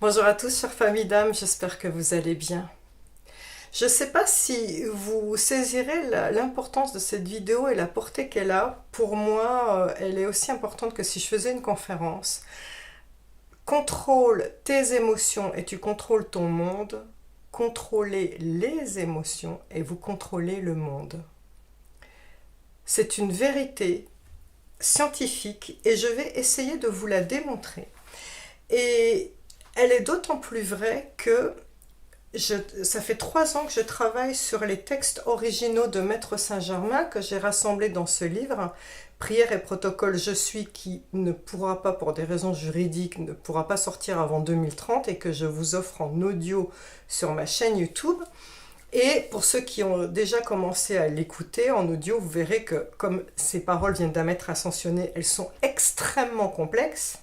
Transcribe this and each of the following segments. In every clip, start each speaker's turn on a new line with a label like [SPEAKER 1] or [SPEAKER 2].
[SPEAKER 1] Bonjour à tous, chère famille d'âme, j'espère que vous allez bien. Je ne sais pas si vous saisirez l'importance de cette vidéo et la portée qu'elle a. Pour moi, elle est aussi importante que si je faisais une conférence. Contrôle tes émotions et tu contrôles ton monde. Contrôlez les émotions et vous contrôlez le monde. C'est une vérité scientifique et je vais essayer de vous la démontrer. Et elle est d'autant plus vraie que ça fait 3 ans que je travaille sur les textes originaux de Maître Saint-Germain que j'ai rassemblés dans ce livre, Prière et protocole Je suis, qui ne pourra pas, pour des raisons juridiques, ne pourra pas sortir avant 2030 et que je vous offre en audio sur ma chaîne YouTube. Et pour ceux qui ont déjà commencé à l'écouter en audio, vous verrez que comme ces paroles viennent d'un maître ascensionné, elles sont extrêmement complexes.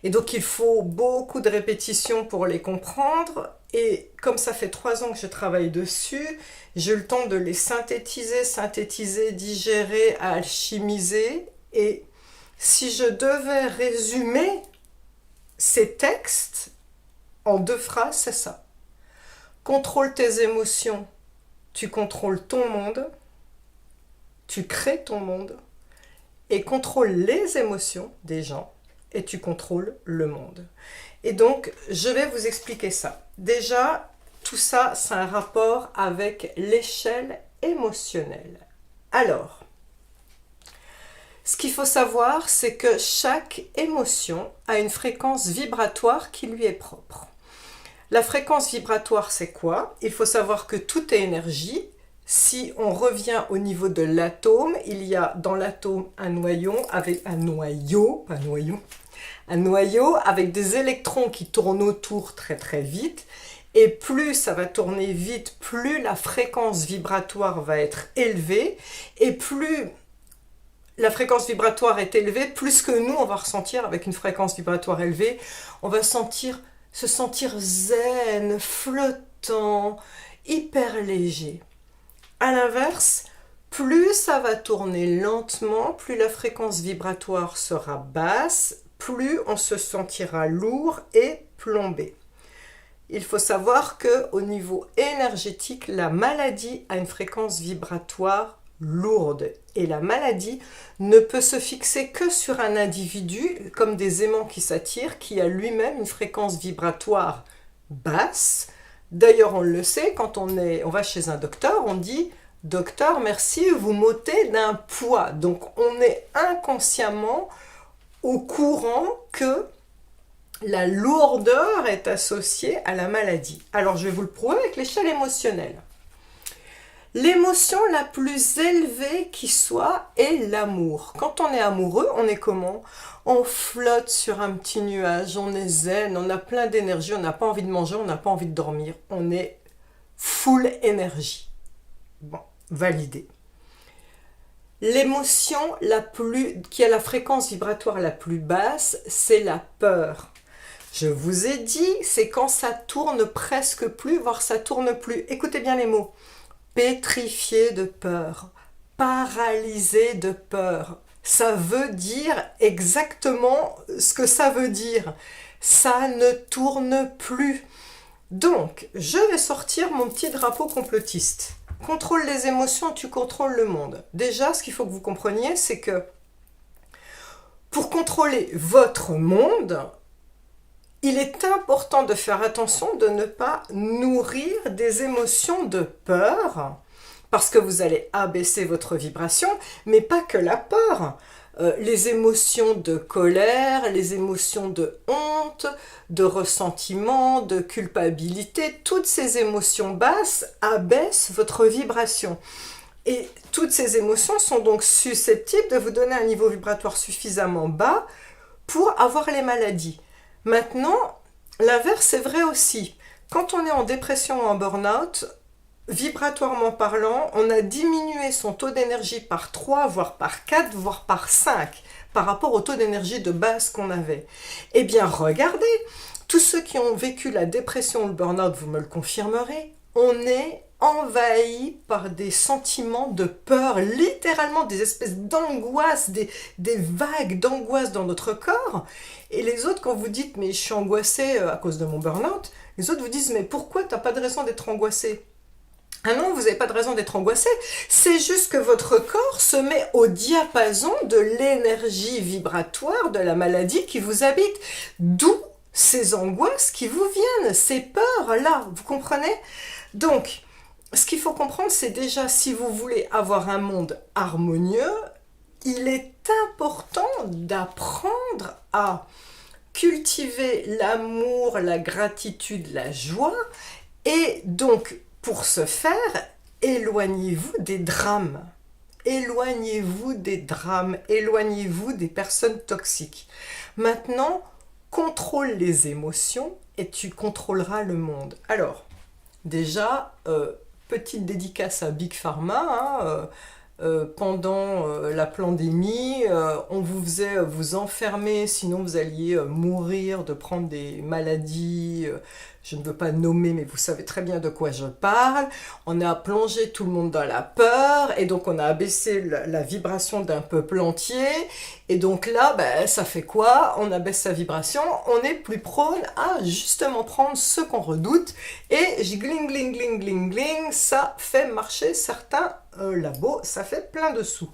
[SPEAKER 1] Et donc il faut beaucoup de répétitions pour les comprendre. Et comme ça fait 3 ans que je travaille dessus, j'ai eu le temps de les synthétiser, digérer, alchimiser. Et si je devais résumer ces textes en 2 phrases, c'est ça. Contrôle tes émotions, tu contrôles ton monde, tu crées ton monde, et contrôle les émotions des gens, et tu contrôles le monde. Et donc, je vais vous expliquer ça. Déjà, tout ça, c'est un rapport avec l'échelle émotionnelle. Alors, ce qu'il faut savoir, c'est que chaque émotion a une fréquence vibratoire qui lui est propre. La fréquence vibratoire, c'est quoi? Il faut savoir que tout est énergie. Si on revient au niveau de l'atome, il y a dans l'atome un noyau avec des électrons qui tournent autour très très vite. Et plus ça va tourner vite, plus la fréquence vibratoire va être élevée. Et plus la fréquence vibratoire est élevée, plus que nous on va ressentir avec une fréquence vibratoire élevée, on va se sentir zen, flottant, hyper léger. A l'inverse, plus ça va tourner lentement, plus la fréquence vibratoire sera basse, plus on se sentira lourd et plombé. Il faut savoir qu'au niveau énergétique, la maladie a une fréquence vibratoire lourde. Et la maladie ne peut se fixer que sur un individu, comme des aimants qui s'attirent, qui a lui-même une fréquence vibratoire basse. D'ailleurs, on le sait, quand on va chez un docteur, on dit « Docteur, merci, vous m'ôtez d'un poids ». Donc, on est inconsciemment au courant que la lourdeur est associée à la maladie. Alors, je vais vous le prouver avec l'échelle émotionnelle. L'émotion la plus élevée qui soit est l'amour. Quand on est amoureux, on est comment? On flotte sur un petit nuage, on est zen, on a plein d'énergie, on n'a pas envie de manger, on n'a pas envie de dormir. On est full énergie. Bon, validé. L'émotion qui a la fréquence vibratoire la plus basse, c'est la peur. Je vous ai dit, c'est quand ça tourne presque plus, voire ça tourne plus. Écoutez bien les mots. Pétrifié de peur, paralysé de peur. Ça veut dire exactement ce que ça veut dire. Ça ne tourne plus. Donc, je vais sortir mon petit drapeau complotiste. Contrôle les émotions, tu contrôles le monde. Déjà, ce qu'il faut que vous compreniez, c'est que pour contrôler votre monde, il est important de faire attention de ne pas nourrir des émotions de peur, parce que vous allez abaisser votre vibration, mais pas que la peur. Les émotions de colère, les émotions de honte, de ressentiment, de culpabilité, toutes ces émotions basses abaissent votre vibration. Et toutes ces émotions sont donc susceptibles de vous donner un niveau vibratoire suffisamment bas pour avoir les maladies. Maintenant, l'inverse est vrai aussi. Quand on est en dépression ou en burn-out, vibratoirement parlant, on a diminué son taux d'énergie par 3, voire par 4, voire par 5 par rapport au taux d'énergie de base qu'on avait. Eh bien, regardez, tous ceux qui ont vécu la dépression ou le burn-out, vous me le confirmerez, on est envahi par des sentiments de peur, littéralement des espèces d'angoisse, des vagues d'angoisse dans notre corps. Et les autres, quand vous dites « mais je suis angoissé à cause de mon burn-out », les autres vous disent « mais pourquoi tu n'as pas de raison d'être angoissé ?» Ah non, vous n'avez pas de raison d'être angoissé, c'est juste que votre corps se met au diapason de l'énergie vibratoire de la maladie qui vous habite, d'où ces angoisses qui vous viennent, ces peurs-là, vous comprenez? Donc, ce qu'il faut comprendre, c'est déjà, si vous voulez avoir un monde harmonieux, il est important d'apprendre à cultiver l'amour, la gratitude, la joie, et donc, pour ce faire, éloignez-vous des drames. Éloignez-vous des drames, éloignez-vous des personnes toxiques. Maintenant, contrôle les émotions et tu contrôleras le monde. Alors, déjà, petite dédicace à Big Pharma, pendant la pandémie, on vous faisait vous enfermer, sinon vous alliez mourir de prendre des maladies, je ne veux pas nommer, mais vous savez très bien de quoi je parle. On a plongé tout le monde dans la peur, et donc on a abaissé la vibration d'un peuple entier, et donc là, ben, ça fait quoi? On abaisse sa vibration, on est plus prône à justement prendre ce qu'on redoute, et gling, gling, gling, gling, gling, ça fait marcher certains labos, ça fait plein de sous.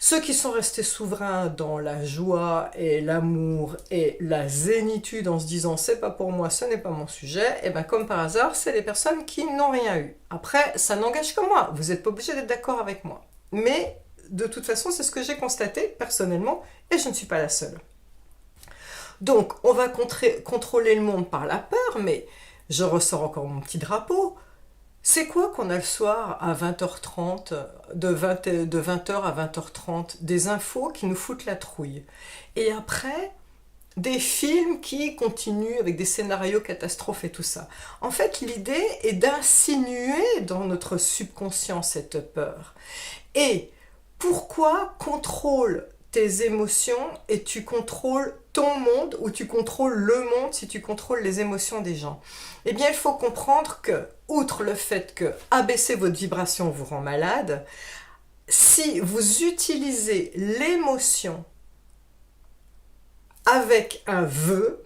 [SPEAKER 1] Ceux qui sont restés souverains dans la joie et l'amour et la zénitude en se disant c'est pas pour moi, ce n'est pas mon sujet, et bien comme par hasard, c'est les personnes qui n'ont rien eu. Après, ça n'engage que moi, vous n'êtes pas obligé d'être d'accord avec moi. Mais de toute façon, c'est ce que j'ai constaté personnellement et je ne suis pas la seule. Donc, on va contrôler le monde par la peur, mais je ressors encore mon petit drapeau. C'est quoi qu'on a le soir à 20h30, de 20h à 20h30, des infos qui nous foutent la trouille. Et après, des films qui continuent avec des scénarios catastrophes et tout ça. En fait, l'idée est d'insinuer dans notre subconscient cette peur. Et pourquoi contrôle tes émotions et tu contrôles ton monde ou tu contrôles le monde si tu contrôles les émotions des gens? Eh bien, il faut comprendre que, outre le fait que abaisser votre vibration vous rend malade, si vous utilisez l'émotion avec un vœu,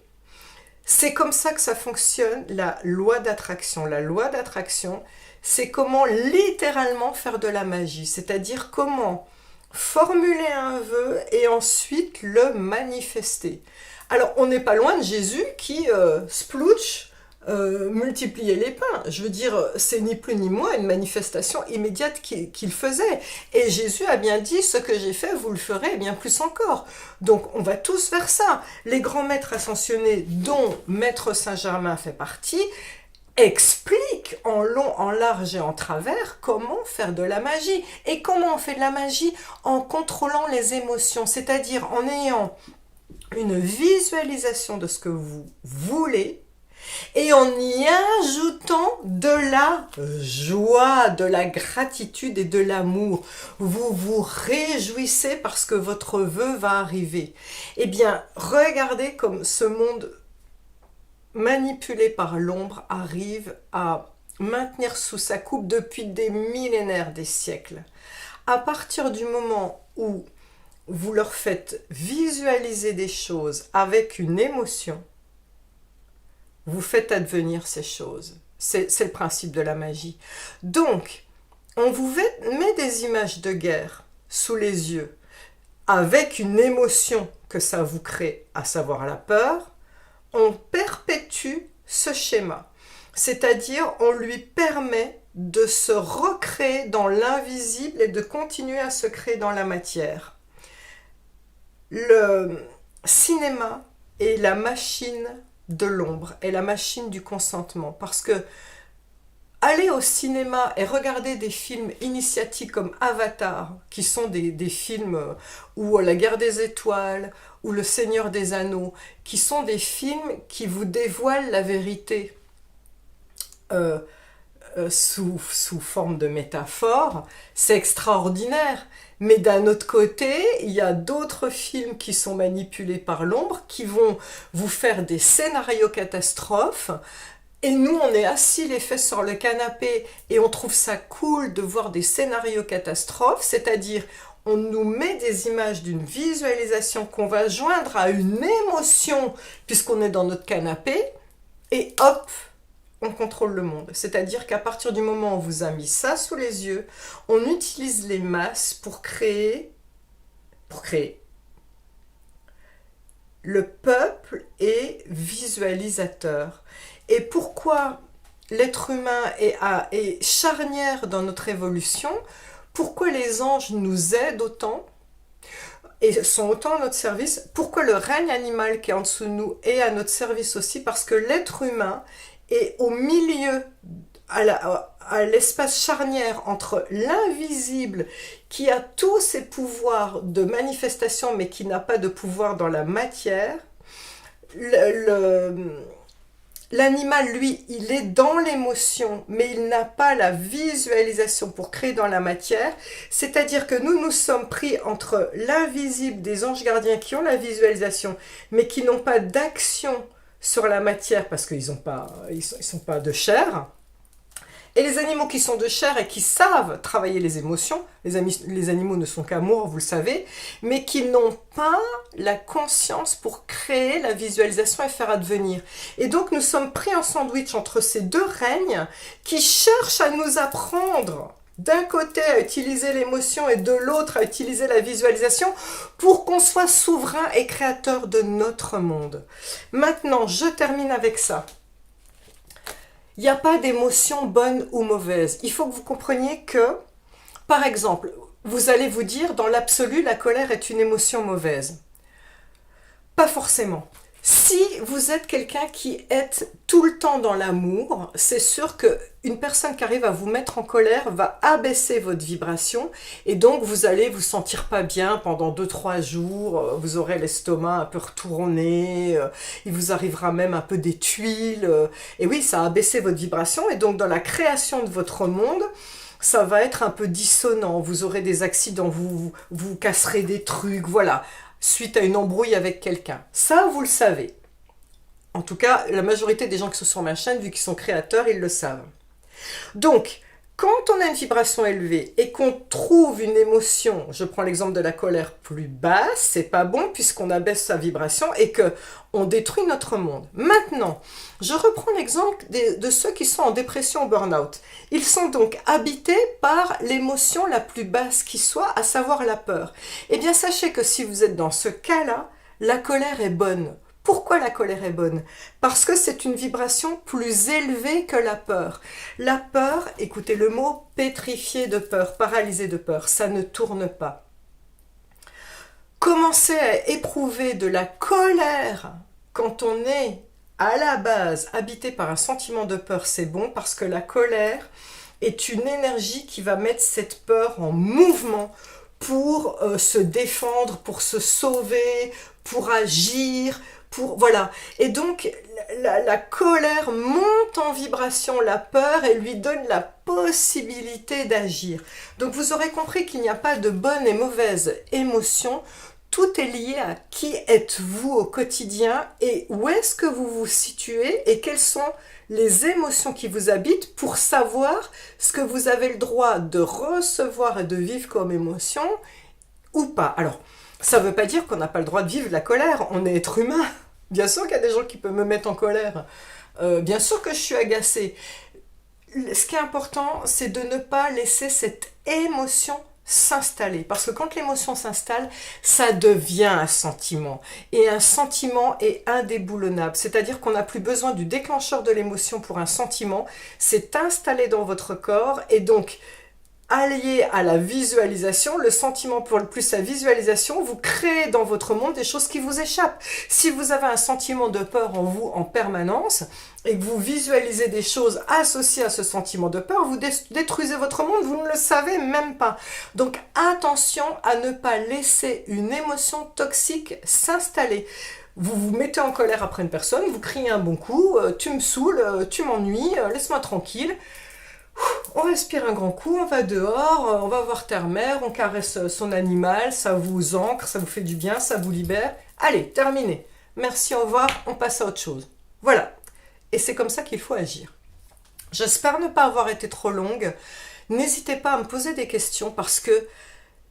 [SPEAKER 1] c'est comme ça que ça fonctionne, la loi d'attraction. La loi d'attraction, c'est comment littéralement faire de la magie, c'est-à-dire comment formuler un vœu et ensuite le manifester. Alors, on n'est pas loin de Jésus qui splouch, multipliait les pains. Je veux dire, c'est ni plus ni moins une manifestation immédiate qu'il faisait. Et Jésus a bien dit, ce que j'ai fait, vous le ferez, et bien plus encore. Donc, on va tous faire ça. Les grands maîtres ascensionnés, dont Maître Saint-Germain fait partie, explique en long, en large et en travers comment faire de la magie. Et comment on fait de la magie? En contrôlant les émotions, c'est-à-dire en ayant une visualisation de ce que vous voulez et en y ajoutant de la joie, de la gratitude et de l'amour. Vous vous réjouissez parce que votre vœu va arriver. Eh bien, regardez comme ce monde manipulé par l'ombre arrive à maintenir sous sa coupe depuis des millénaires, des siècles. À partir du moment où vous leur faites visualiser des choses avec une émotion, vous faites advenir ces choses. C'est le principe de la magie. Donc, on vous met des images de guerre sous les yeux avec une émotion que ça vous crée, à savoir la peur. On perpétue ce schéma, c'est-à-dire on lui permet de se recréer dans l'invisible et de continuer à se créer dans la matière. Le cinéma est la machine de l'ombre, est la machine du consentement, parce que aller au cinéma et regarder des films initiatiques comme Avatar, qui sont des films ou La Guerre des Étoiles, ou Le Seigneur des Anneaux, qui sont des films qui vous dévoilent la vérité sous forme de métaphore, c'est extraordinaire. Mais d'un autre côté, il y a d'autres films qui sont manipulés par l'ombre, qui vont vous faire des scénarios catastrophes, Et nous, on est assis les fesses sur le canapé et on trouve ça cool de voir des scénarios catastrophes, c'est-à-dire on nous met des images d'une visualisation qu'on va joindre à une émotion puisqu'on est dans notre canapé et hop, on contrôle le monde. C'est-à-dire qu'à partir du moment où on vous a mis ça sous les yeux, on utilise les masses pour créer. Le peuple est visualisateur. Et pourquoi l'être humain est charnière dans notre évolution? Pourquoi les anges nous aident autant et sont autant à notre service? Pourquoi le règne animal qui est en dessous de nous est à notre service aussi? Parce que l'être humain est au milieu, à l'espace charnière entre l'invisible qui a tous ses pouvoirs de manifestation mais qui n'a pas de pouvoir dans la matière. L'animal, lui, il est dans l'émotion, mais il n'a pas la visualisation pour créer dans la matière. C'est-à-dire que nous sommes pris entre l'invisible des anges gardiens qui ont la visualisation, mais qui n'ont pas d'action sur la matière parce qu'ils sont pas de chair. Et les animaux qui sont de chair et qui savent travailler les émotions, les animaux ne sont qu'amour, vous le savez, mais qui n'ont pas la conscience pour créer la visualisation et faire advenir. Et donc nous sommes pris en sandwich entre ces deux règnes qui cherchent à nous apprendre d'un côté à utiliser l'émotion et de l'autre à utiliser la visualisation pour qu'on soit souverain et créateur de notre monde. Maintenant, je termine avec ça. Il n'y a pas d'émotion bonne ou mauvaise. Il faut que vous compreniez que, par exemple, vous allez vous dire, dans l'absolu, la colère est une émotion mauvaise. Pas forcément. Si vous êtes quelqu'un qui est tout le temps dans l'amour, c'est sûr qu'une personne qui arrive à vous mettre en colère va abaisser votre vibration et donc vous allez vous sentir pas bien pendant 2-3 jours, vous aurez l'estomac un peu retourné, il vous arrivera même un peu des tuiles, et oui, ça a abaissé votre vibration et donc dans la création de votre monde, ça va être un peu dissonant, vous aurez des accidents, vous casserez des trucs, voilà, suite à une embrouille avec quelqu'un. Ça, vous le savez. En tout cas, la majorité des gens qui sont sur ma chaîne, vu qu'ils sont créateurs, ils le savent. Donc, quand on a une vibration élevée et qu'on trouve une émotion, je prends l'exemple de la colère plus basse, c'est pas bon puisqu'on abaisse sa vibration et qu'on détruit notre monde. Maintenant, je reprends l'exemple de ceux qui sont en dépression ou burn-out. Ils sont donc habités par l'émotion la plus basse qui soit, à savoir la peur. Eh bien, sachez que si vous êtes dans ce cas-là, la colère est bonne. Pourquoi la colère est bonne? Parce que c'est une vibration plus élevée que la peur. La peur, écoutez le mot, pétrifié de peur, paralysé de peur, ça ne tourne pas. Commencer à éprouver de la colère quand on est à la base habité par un sentiment de peur, c'est bon parce que la colère est une énergie qui va mettre cette peur en mouvement pour se défendre, pour se sauver, pour agir, voilà. Et donc, la colère monte en vibration la peur et lui donne la possibilité d'agir. Donc, vous aurez compris qu'il n'y a pas de bonne et mauvaise émotion. Tout est lié à qui êtes-vous au quotidien et où est-ce que vous vous situez et quelles sont les émotions qui vous habitent pour savoir ce que vous avez le droit de recevoir et de vivre comme émotion ou pas. Alors, ça ne veut pas dire qu'on n'a pas le droit de vivre la colère, on est être humain. Bien sûr qu'il y a des gens qui peuvent me mettre en colère. Bien sûr que je suis agacée. Ce qui est important, c'est de ne pas laisser cette émotion s'installer. Parce que quand l'émotion s'installe, ça devient un sentiment. Et un sentiment est indéboulonnable. C'est-à-dire qu'on n'a plus besoin du déclencheur de l'émotion pour un sentiment. C'est installé dans votre corps et donc allié à la visualisation, le sentiment plus la visualisation, vous créez dans votre monde des choses qui vous échappent. Si vous avez un sentiment de peur en vous en permanence et que vous visualisez des choses associées à ce sentiment de peur, vous détruisez votre monde, vous ne le savez même pas. Donc attention à ne pas laisser une émotion toxique s'installer. Vous vous mettez en colère après une personne, vous criez un bon coup, tu me saoules, tu m'ennuies, laisse-moi tranquille. On respire un grand coup, on va dehors, on va voir terre-mère, on caresse son animal, ça vous ancre, ça vous fait du bien, ça vous libère. Allez, terminé. Merci, au revoir, on passe à autre chose. Voilà. Et c'est comme ça qu'il faut agir. J'espère ne pas avoir été trop longue. N'hésitez pas à me poser des questions parce que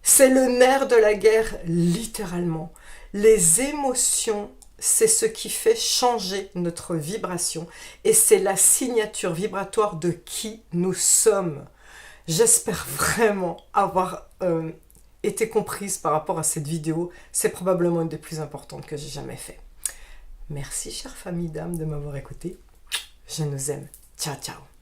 [SPEAKER 1] c'est le nerf de la guerre, littéralement. Les émotions, c'est ce qui fait changer notre vibration et c'est la signature vibratoire de qui nous sommes. J'espère vraiment avoir été comprise par rapport à cette vidéo. C'est probablement une des plus importantes que j'ai jamais fait. Merci, chère famille d'âme, de m'avoir écouté. Je nous aime. Ciao, ciao.